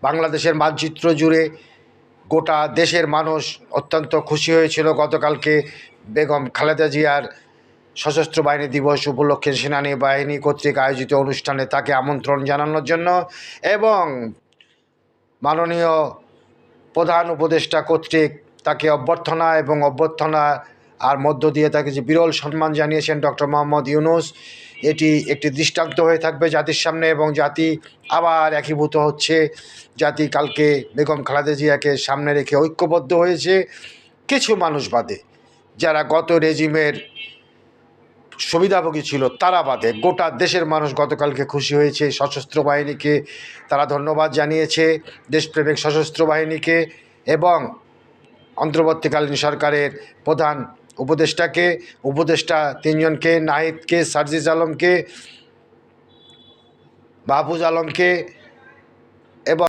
বাংলাদেশের মানচিত্র জুড়ে গোটা দেশের মানুষ অত্যন্ত খুশি হয়েছিল গতকালকে বেগম খালেদা জিয়ার সশস্ত্র বাহিনী দিবস উপলক্ষে সেনানী বাহিনী কর্তৃক আয়োজিত অনুষ্ঠানে তাকে আমন্ত্রণ জানানোর জন্য এবং মাননীয় প্রধান উপদেষ্টা কর্তৃক তাকে অভ্যর্থনা এবং অভ্যর্থনা আর মধ্য দিয়ে তাকে যে বিরল সম্মান জানিয়েছেন ডক্টর মোহাম্মদ ইউনূস, এটি একটি দৃষ্টান্ত হয়ে থাকবে জাতির সামনে এবং জাতি আবার একীভূত হচ্ছে। জাতি কালকে বেগম খালেদা জিয়াকে সামনে রেখে ঐক্যবদ্ধ হয়েছে। কিছু মানুষ বাদে, যারা গত রেজিমের সুবিধাভোগী ছিল তারা বাদে গোটা দেশের মানুষ গতকালকে খুশি হয়েছে। সশস্ত্র বাহিনীকে তারা ধন্যবাদ জানিয়েছে, দেশপ্রেমিক সশস্ত্র বাহিনীকে এবং অন্তর্বর্তীকালীন সরকারের প্রধান উপদেষ্টা তিনজনকে, নাহিদকে, সার্জিস আলমকে, মাহফুজ আলমকে